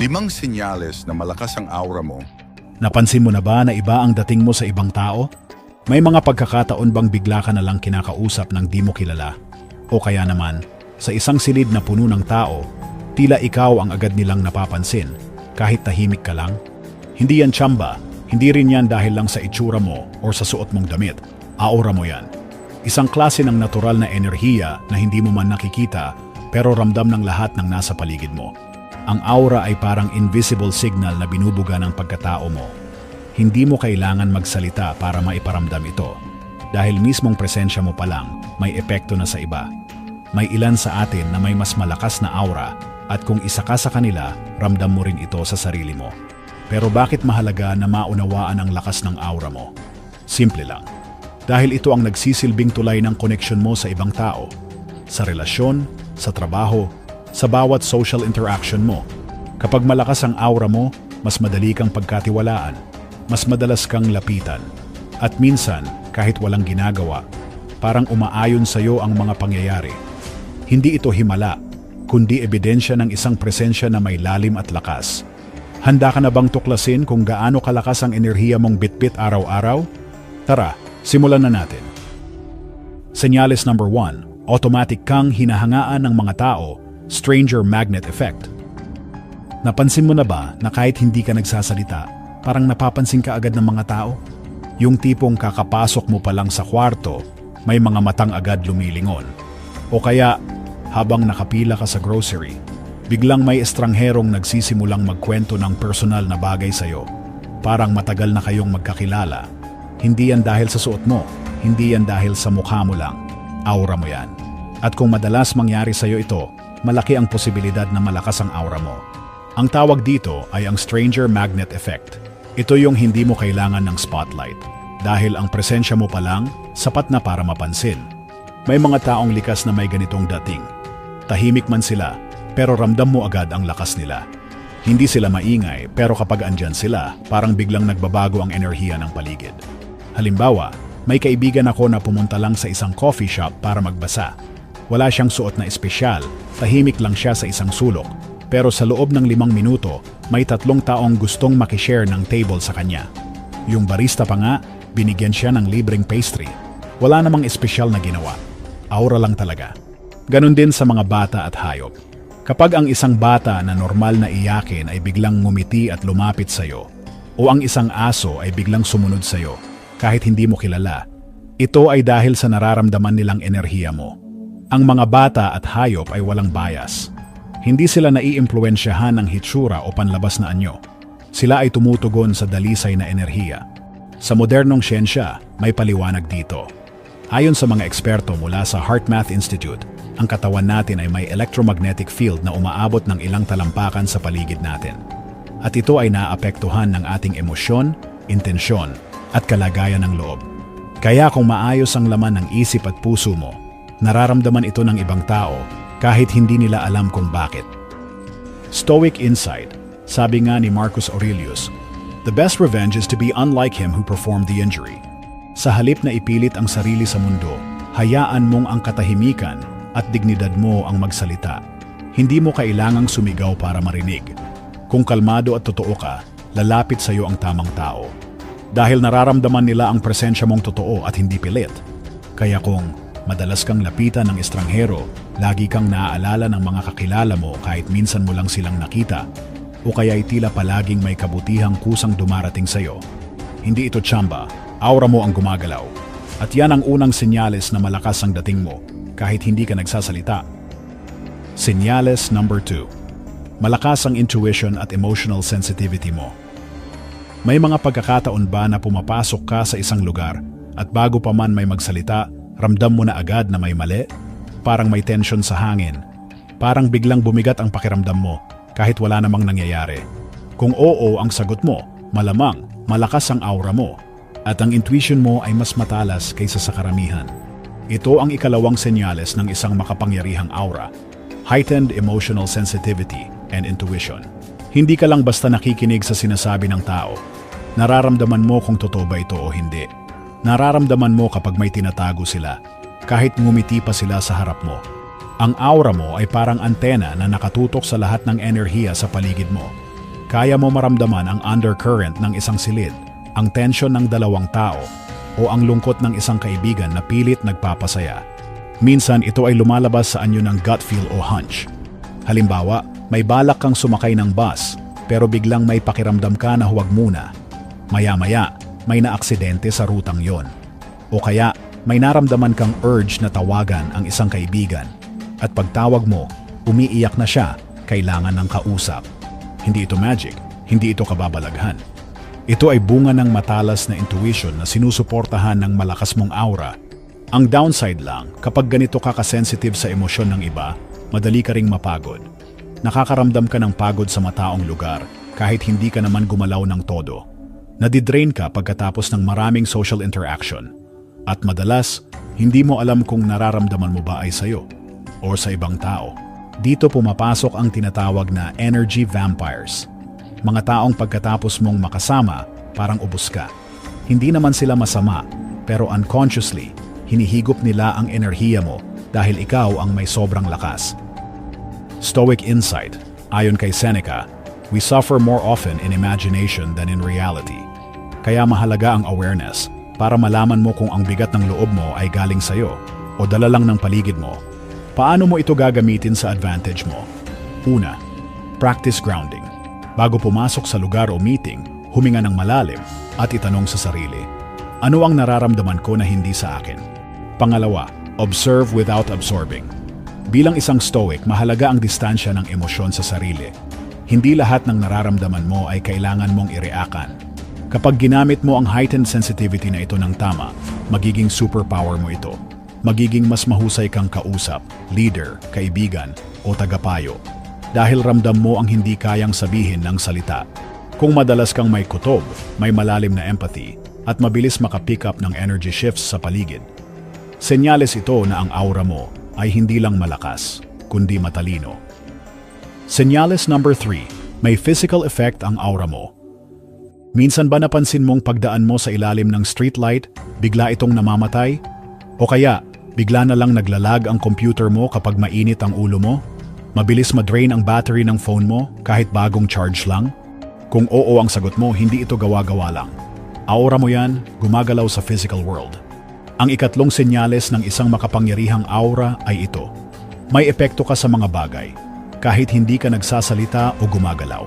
5 senyales na malakas ang aura mo. Napansin mo na ba na iba ang dating mo sa ibang tao? May mga pagkakataon bang bigla ka na lang kinakausap ng di mo kilala? O kaya naman, sa isang silid na puno ng tao, tila ikaw ang agad nilang napapansin, kahit tahimik ka lang? Hindi yan tsamba, hindi rin yan dahil lang sa itsura mo o sa suot mong damit. Aura mo yan. Isang klase ng natural na enerhiya na hindi mo man nakikita pero ramdam ng lahat ng nasa paligid mo. Ang aura ay parang invisible signal na binubuga ng pagkatao mo. Hindi mo kailangan magsalita para maiparamdam ito. Dahil mismong presensya mo pa lang, may epekto na sa iba. May ilan sa atin na may mas malakas na aura at kung isa ka sa kanila, ramdam mo rin ito sa sarili mo. Pero bakit mahalaga na maunawaan ang lakas ng aura mo? Simple lang. Dahil ito ang nagsisilbing tulay ng koneksyon mo sa ibang tao, sa relasyon, sa trabaho, sa bawat social interaction mo. Kapag malakas ang aura mo, mas madali kang pagkatiwalaan, mas madalas kang lapitan. At minsan, kahit walang ginagawa, parang umaayon sa iyo ang mga pangyayari. Hindi ito himala, kundi ebidensya ng isang presensya na may lalim at lakas. Handa ka na bang tuklasin kung gaano kalakas ang enerhiya mong bitbit araw-araw? Tara, simulan na natin. Senyales number 1. Automatic kang hinahangaan ng mga tao, stranger magnet effect. Napansin mo na ba na kahit hindi ka nagsasalita, parang napapansin ka agad ng mga tao? Yung tipong kakapasok mo pa lang sa kwarto, may mga matang agad lumilingon. O kaya, habang nakapila ka sa grocery, biglang may estrangherong nagsisimulang magkwento ng personal na bagay sa'yo. Parang matagal na kayong magkakilala. Hindi yan dahil sa suot mo, hindi yan dahil sa mukha mo lang. Aura mo yan. At kung madalas mangyari sa'yo ito, malaki ang posibilidad na malakas ang aura mo. Ang tawag dito ay ang stranger magnet effect. Ito yung hindi mo kailangan ng spotlight. Dahil ang presensya mo pa lang, sapat na para mapansin. May mga taong likas na may ganitong dating. Tahimik man sila, pero ramdam mo agad ang lakas nila. Hindi sila maingay, pero kapag andyan sila, parang biglang nagbabago ang enerhiya ng paligid. Halimbawa, may kaibigan ako na pumunta lang sa isang coffee shop para magbasa. Wala siyang suot na espesyal, tahimik lang siya sa isang sulok. Pero sa loob ng 5 minuto, may 3 taong gustong makishare ng table sa kanya. Yung barista pa nga, binigyan siya ng libreng pastry. Wala namang espesyal na ginawa. Aura lang talaga. Ganon din sa mga bata at hayop. Kapag ang isang bata na normal na iyakin ay biglang ngumiti at lumapit sa'yo, o ang isang aso ay biglang sumunod sa'yo, kahit hindi mo kilala, ito ay dahil sa nararamdaman nilang enerhiya mo. Ang mga bata at hayop ay walang bias. Hindi sila naiimpluwensyahan ng hitsura o panlabas na anyo. Sila ay tumutugon sa dalisay na enerhiya. Sa modernong siyensya, may paliwanag dito. Ayon sa mga eksperto mula sa HeartMath Institute, ang katawan natin ay may electromagnetic field na umaabot ng ilang talampakan sa paligid natin. At ito ay naapektuhan ng ating emosyon, intensyon, at kalagayan ng loob. Kaya kung maayos ang laman ng isip at puso mo, nararamdaman ito ng ibang tao kahit hindi nila alam kung bakit. Stoic insight, sabi nga ni Marcus Aurelius, "The best revenge is to be unlike him who performed the injury." Sa halip na ipilit ang sarili sa mundo, hayaan mong ang katahimikan at dignidad mo ang magsalita. Hindi mo kailangang sumigaw para marinig. Kung kalmado at totoo ka, lalapit sa iyo ang tamang tao. Dahil nararamdaman nila ang presensya mong totoo at hindi pilit. Kaya kung madalas kang lapitan ng estranghero, lagi kang naaalala ng mga kakilala mo kahit minsan mo lang silang nakita, o kaya ay tila palaging may kabutihang kusang dumarating sa'yo. Hindi ito tsamba, aura mo ang gumagalaw. At yan ang unang senyales na malakas ang dating mo, kahit hindi ka nagsasalita. Senyales number 2. Malakas ang intuition at emotional sensitivity mo. May mga pagkakataon ba na pumapasok ka sa isang lugar at bago pa man may magsalita, ramdam mo na agad na may mali? Parang may tension sa hangin. Parang biglang bumigat ang pakiramdam mo kahit wala namang nangyayari. Kung oo ang sagot mo, malamang malakas ang aura mo at ang intuition mo ay mas matalas kaysa sa karamihan. Ito ang ikalawang senyales ng isang makapangyarihang aura, heightened emotional sensitivity and intuition. Hindi ka lang basta nakikinig sa sinasabi ng tao. Nararamdaman mo kung totoo ba ito o hindi. Nararamdaman mo kapag may tinatago sila, kahit ngumiti pa sila sa harap mo. Ang aura mo ay parang antena na nakatutok sa lahat ng enerhiya sa paligid mo. Kaya mo maramdaman ang undercurrent ng isang silid, ang tensyon ng dalawang tao, o ang lungkot ng isang kaibigan na pilit nagpapasaya. Minsan ito ay lumalabas sa anyo ng gut feel o hunch. Halimbawa, may balak kang sumakay ng bus, pero biglang may pakiramdam ka na huwag muna. Maya-maya, may naaksidente sa rutang yon. O kaya, may naramdaman kang urge na tawagan ang isang kaibigan. At pagtawag mo, umiiyak na siya, kailangan ng kausap. Hindi ito magic, hindi ito kababalaghan. Ito ay bunga ng matalas na intuition na sinusuportahan ng malakas mong aura. Ang downside lang, kapag ganito ka kasensitive sa emosyon ng iba, madali ka ring mapagod. Nakakaramdam ka ng pagod sa mataong lugar kahit hindi ka naman gumalaw ng todo. Nadidrain ka pagkatapos ng maraming social interaction. At madalas, hindi mo alam kung nararamdaman mo ba ay sayo o sa ibang tao. Dito pumapasok ang tinatawag na energy vampires. Mga taong pagkatapos mong makasama, parang ubos ka. Hindi naman sila masama, pero unconsciously, hinihigop nila ang enerhiya mo dahil ikaw ang may sobrang lakas. Stoic insight, ayon kay Seneca, we suffer more often in imagination than in reality. Kaya mahalaga ang awareness para malaman mo kung ang bigat ng loob mo ay galing sa'yo o dala lang ng paligid mo. Paano mo ito gagamitin sa advantage mo? Una, practice grounding. Bago pumasok sa lugar o meeting, huminga ng malalim at itanong sa sarili, ano ang nararamdaman ko na hindi sa akin? Pangalawa, observe without absorbing. Bilang isang stoic, mahalaga ang distansya ng emosyon sa sarili. Hindi lahat ng nararamdaman mo ay kailangan mong ireakan. Kapag ginamit mo ang heightened sensitivity na ito ng tama, magiging superpower mo ito. Magiging mas mahusay kang kausap, leader, kaibigan, o tagapayo. Dahil ramdam mo ang hindi kayang sabihin ng salita. Kung madalas kang may kutob, may malalim na empathy, at mabilis makapick up ng energy shifts sa paligid. Senyales ito na ang aura mo ay hindi lang malakas, kundi matalino. Senyales number 3, may physical effect ang aura mo. Minsan ba napansin mong pagdaan mo sa ilalim ng streetlight, bigla itong namamatay? O kaya, bigla na lang naglalag ang computer mo kapag mainit ang ulo mo? Mabilis madrain ang battery ng phone mo kahit bagong charge lang? Kung oo ang sagot mo, hindi ito gawa-gawa lang. Aura mo yan, gumagalaw sa physical world. Ang ikatlong senyales ng isang makapangyarihang aura ay ito. May epekto ka sa mga bagay, kahit hindi ka nagsasalita o gumagalaw.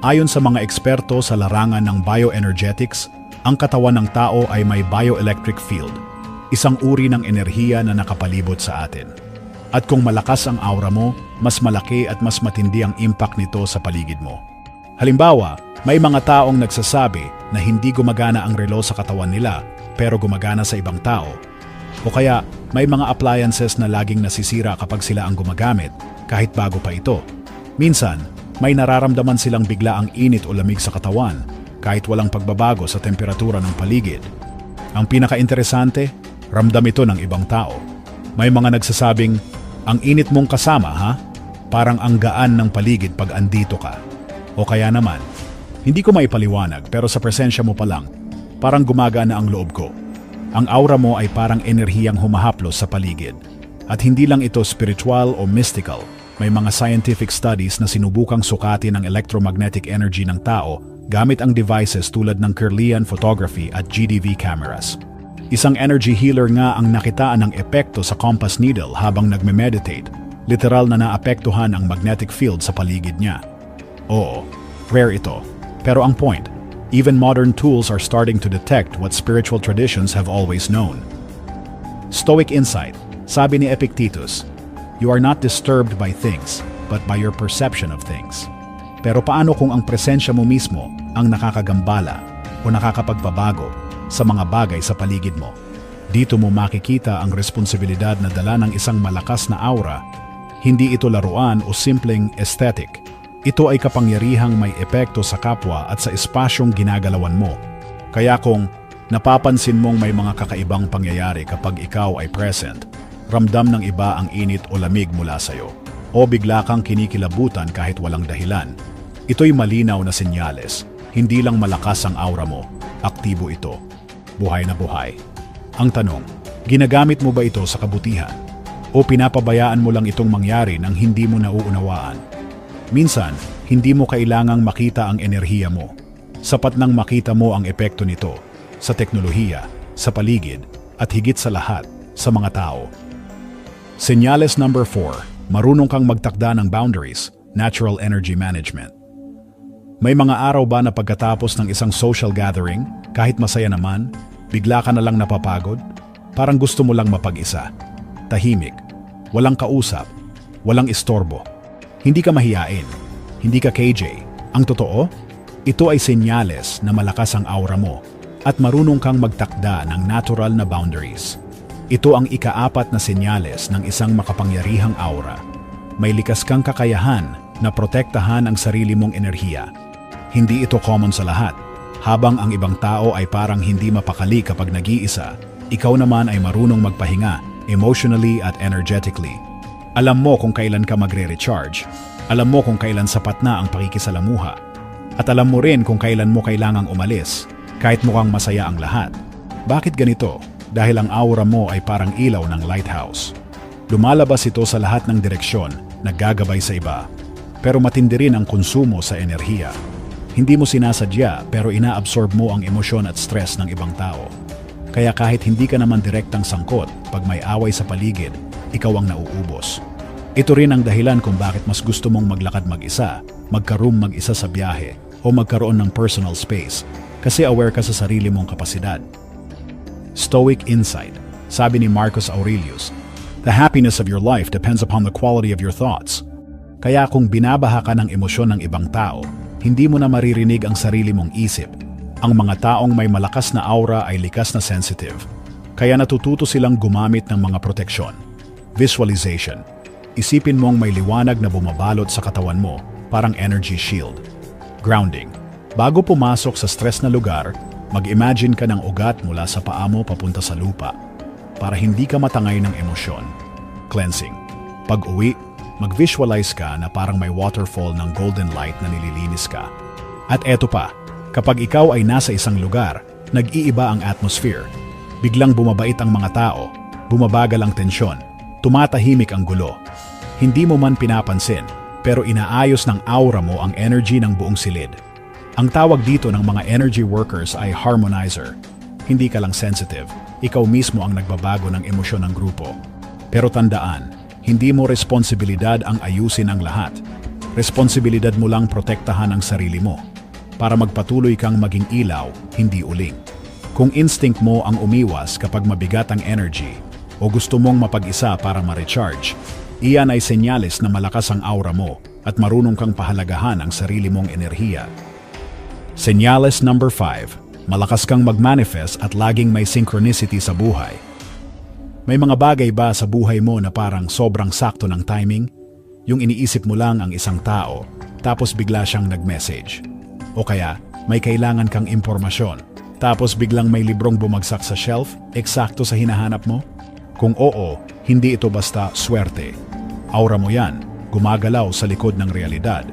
Ayon sa mga eksperto sa larangan ng bioenergetics, ang katawan ng tao ay may bioelectric field, isang uri ng enerhiya na nakapalibot sa atin. At kung malakas ang aura mo, mas malaki at mas matindi ang impact nito sa paligid mo. Halimbawa, may mga taong nagsasabi na hindi gumagana ang relo sa katawan nila pero gumagana sa ibang tao. O kaya, may mga appliances na laging nasisira kapag sila ang gumagamit kahit bago pa ito. Minsan, may nararamdaman silang bigla ang init o lamig sa katawan kahit walang pagbabago sa temperatura ng paligid. Ang pinaka-interesante, ramdam ito ng ibang tao. May mga nagsasabing, ang init mong kasama ha? Parang ang gaan ng paligid pag andito ka. O kaya naman, hindi ko maipaliwanag pero sa presensya mo pa lang, parang gumagana ang loob ko. Ang aura mo ay parang enerhiyang humahaplos sa paligid. At hindi lang ito spiritual o mystical. May mga scientific studies na sinubukang sukatin ang electromagnetic energy ng tao gamit ang devices tulad ng Kirlian photography at GDV cameras. Isang energy healer nga ang nakitaan ng epekto sa compass needle habang nagme-meditate. Literal na naapektuhan ang magnetic field sa paligid niya. Oo, rare ito. Pero ang point, even modern tools are starting to detect what spiritual traditions have always known. Stoic insight, sabi ni Epictetus, you are not disturbed by things, but by your perception of things. Pero paano kung ang presensya mo mismo ang nakakagambala o nakakapagpabago sa mga bagay sa paligid mo? Dito mo makikita ang responsibilidad na dala ng isang malakas na aura. Hindi ito laruan o simpleng aesthetic. Ito ay kapangyarihang may epekto sa kapwa at sa espasyong ginagalawan mo. Kaya kung napapansin mong may mga kakaibang pangyayari kapag ikaw ay present, ramdam ng iba ang init o lamig mula sa'yo, o bigla kang kinikilabutan kahit walang dahilan, ito'y malinaw na senyales. Hindi lang malakas ang aura mo, aktibo ito. Buhay na buhay. Ang tanong, ginagamit mo ba ito sa kabutihan? O pinapabayaan mo lang itong mangyari nang hindi mo nauunawaan? Minsan, hindi mo kailangang makita ang enerhiya mo. Sapat nang makita mo ang epekto nito sa teknolohiya, sa paligid, at higit sa lahat, sa mga tao. Senyales number 4, marunong kang magtakda ng boundaries, natural energy management. May mga araw ba na pagkatapos ng isang social gathering, kahit masaya naman, bigla ka na lang napapagod? Parang gusto mo lang mapag-isa. Tahimik, walang kausap, walang istorbo. Hindi ka mahiyain, hindi ka KJ. Ang totoo, ito ay senyales na malakas ang aura mo at marunong kang magtakda ng natural na boundaries. Ito ang ika-4 na senyales ng isang makapangyarihang aura. May likas kang kakayahan na protektahan ang sarili mong enerhiya. Hindi ito common sa lahat. Habang ang ibang tao ay parang hindi mapakali kapag nag-iisa, ikaw naman ay marunong magpahinga emotionally at energetically. Alam mo kung kailan ka magre-recharge. Alam mo kung kailan sapat na ang pakikisalamuha. At alam mo rin kung kailan mo kailangang umalis, kahit mukhang masaya ang lahat. Bakit ganito? Dahil ang aura mo ay parang ilaw ng lighthouse. Lumalabas ito sa lahat ng direksyon, naggagabay sa iba. Pero matindi rin ang konsumo sa enerhiya. Hindi mo sinasadya pero inaabsorb mo ang emosyon at stress ng ibang tao. Kaya kahit hindi ka naman direktang sangkot, pag may away sa paligid, ikaw ang nauubos. Ito rin ang dahilan kung bakit mas gusto mong maglakad mag-isa, magka-room mag-isa sa biyahe, o magkaroon ng personal space, kasi aware ka sa sarili mong kapasidad. Stoic insight. Sabi ni Marcus Aurelius, "The happiness of your life depends upon the quality of your thoughts." Kaya kung binabaha ka ng emosyon ng ibang tao, hindi mo na maririnig ang sarili mong isip. Ang mga taong may malakas na aura ay likas na sensitive. Kaya natututo silang gumamit ng mga proteksyon. Visualization. Isipin mong may liwanag na bumabalot sa katawan mo, parang energy shield. Grounding. Bago pumasok sa stress na lugar, mag-imagine ka ng ugat mula sa paa mo papunta sa lupa para hindi ka matangay ng emosyon. Cleansing. Pag-uwi, mag-visualize ka na parang may waterfall ng golden light na nililinis ka. At eto pa, kapag ikaw ay nasa isang lugar, nag-iiba ang atmosphere. Biglang bumabait ang mga tao, bumabagal ang tensyon, tumatahimik ang gulo. Hindi mo man pinapansin, pero inaayos ng aura mo ang energy ng buong silid. Ang tawag dito ng mga energy workers ay harmonizer. Hindi ka lang sensitive, ikaw mismo ang nagbabago ng emosyon ng grupo. Pero tandaan, hindi mo responsibilidad ang ayusin ang lahat. Responsibilidad mo lang protektahan ang sarili mo para magpatuloy kang maging ilaw, hindi uling. Kung instinct mo ang umiwas kapag mabigat ang energy o gusto mong mapag-isa para ma-recharge, iyan ay senyales na malakas ang aura mo at marunong kang pahalagahan ang sarili mong enerhiya. Senyales number 5, malakas kang mag-manifest at laging may synchronicity sa buhay. May mga bagay ba sa buhay mo na parang sobrang sakto ng timing? Yung iniisip mo lang ang isang tao, tapos bigla siyang nag-message. O kaya, may kailangan kang impormasyon, tapos biglang may librong bumagsak sa shelf, eksakto sa hinahanap mo? Kung oo, hindi ito basta swerte. Aura mo yan, gumagalaw sa likod ng realidad.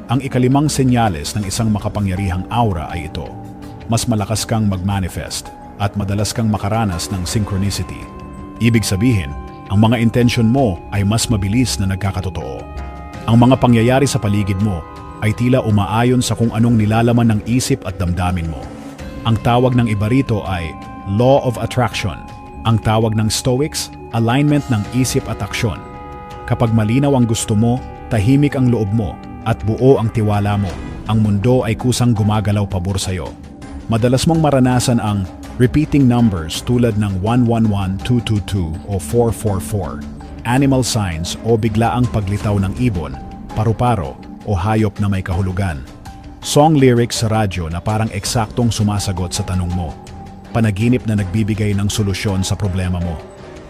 Ang ika-5 senyales ng isang makapangyarihang aura ay ito. Mas malakas kang mag-manifest at madalas kang makaranas ng synchronicity. Ibig sabihin, ang mga intensyon mo ay mas mabilis na nagkakatotoo. Ang mga pangyayari sa paligid mo ay tila umaayon sa kung anong nilalaman ng isip at damdamin mo. Ang tawag ng iba rito ay Law of Attraction. Ang tawag ng Stoics, alignment ng isip at aksyon. Kapag malinaw ang gusto mo, tahimik ang loob mo, at buo ang tiwala mo, ang mundo ay kusang gumagalaw pabor sa'yo. Madalas mong maranasan ang repeating numbers tulad ng 111, 222 o 444, animal signs o biglaang paglitaw ng ibon, paru-paro o hayop na may kahulugan. Song lyrics sa radyo na parang eksaktong sumasagot sa tanong mo. Panaginip na nagbibigay ng solusyon sa problema mo.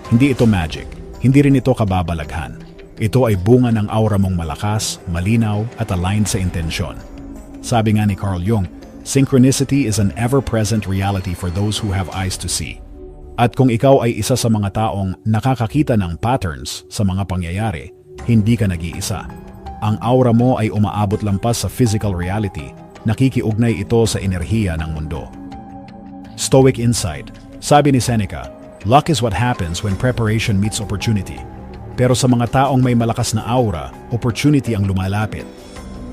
Hindi ito magic, hindi rin ito kababalaghan. Ito ay bunga ng aura mong malakas, malinaw at aligned sa intensyon. Sabi nga ni Carl Jung, synchronicity is an ever-present reality for those who have eyes to see. At kung ikaw ay isa sa mga taong nakakakita ng patterns sa mga pangyayari, hindi ka nag-iisa. Ang aura mo ay umaabot lampas sa physical reality, nakikiugnay ito sa enerhiya ng mundo. Stoic insight. Sabi ni Seneca, luck is what happens when preparation meets opportunity. Pero sa mga taong may malakas na aura, opportunity ang lumalapit.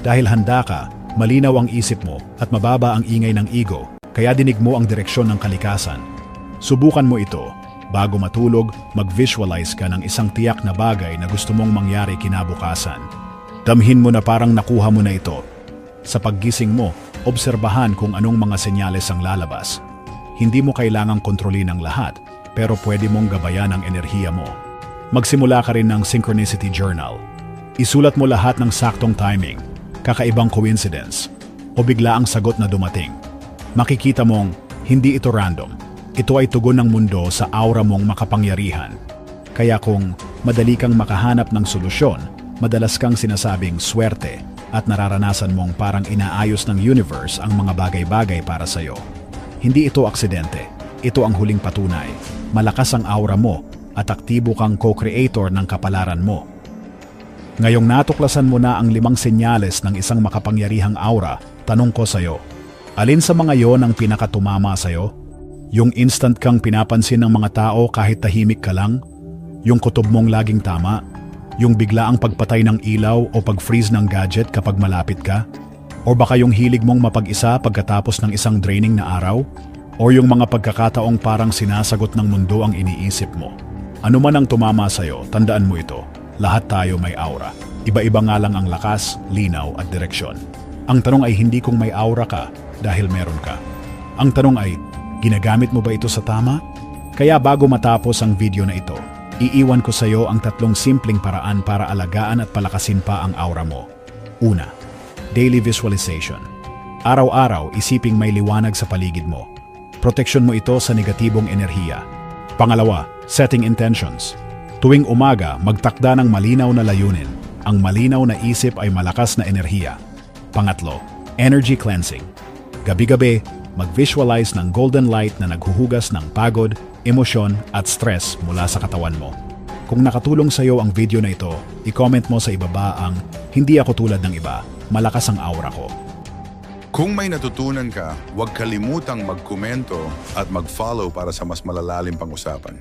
Dahil handa ka, malinaw ang isip mo at mababa ang ingay ng ego, kaya dinig mo ang direksyon ng kalikasan. Subukan mo ito. Bago matulog, mag-visualize ka ng isang tiyak na bagay na gusto mong mangyari kinabukasan. Damhin mo na parang nakuha mo na ito. Sa paggising mo, obserbahan kung anong mga senyales ang lalabas. Hindi mo kailangang kontrolin ang lahat, pero pwede mong gabayan ang enerhiya mo. Magsimula ka rin ng Synchronicity Journal. Isulat mo lahat ng saktong timing, kakaibang coincidence, o bigla ang sagot na dumating. Makikita mong hindi ito random. Ito ay tugon ng mundo sa aura mong makapangyarihan. Kaya kung madali kang makahanap ng solusyon, madalas kang sinasabing swerte at nararanasan mong parang inaayos ng universe ang mga bagay-bagay para sa'yo. Hindi ito aksidente. Ito ang huling patunay. Malakas ang aura mo at aktibo kang co-creator ng kapalaran mo. Ngayong natuklasan mo na ang 5 senyales ng isang makapangyarihang aura, tanong ko sa'yo, alin sa mga yon ang pinakatumama sa'yo? Yung instant kang pinapansin ng mga tao kahit tahimik ka lang? Yung kutob mong laging tama? Yung biglaang pagpatay ng ilaw o pag-freeze ng gadget kapag malapit ka? O baka yung hilig mong mapag-isa pagkatapos ng isang draining na araw? O yung mga pagkakataong parang sinasagot ng mundo ang iniisip mo? Ano man ang tumama sa'yo, tandaan mo ito. Lahat tayo may aura. Iba-iba nga lang ang lakas, linaw at direksyon. Ang tanong ay hindi kung may aura ka dahil meron ka. Ang tanong ay, ginagamit mo ba ito sa tama? Kaya bago matapos ang video na ito, iiwan ko sa iyo ang 3 simpleng paraan para alagaan at palakasin pa ang aura mo. Una, daily visualization. Araw-araw, isiping may liwanag sa paligid mo. Proteksyon mo ito sa negatibong enerhiya. Pangalawa, setting intentions. Tuwing umaga, magtakda ng malinaw na layunin. Ang malinaw na isip ay malakas na enerhiya. Pangatlo, energy cleansing. Gabi-gabi, mag-visualize ng golden light na naghuhugas ng pagod, emosyon at stress mula sa katawan mo. Kung nakatulong sa iyo ang video na ito, i-comment mo sa ibaba ang "Hindi ako tulad ng iba, malakas ang aura ko." Kung may natutunan ka, huwag kalimutang magkomento at mag-follow para sa mas malalalim pang usapan.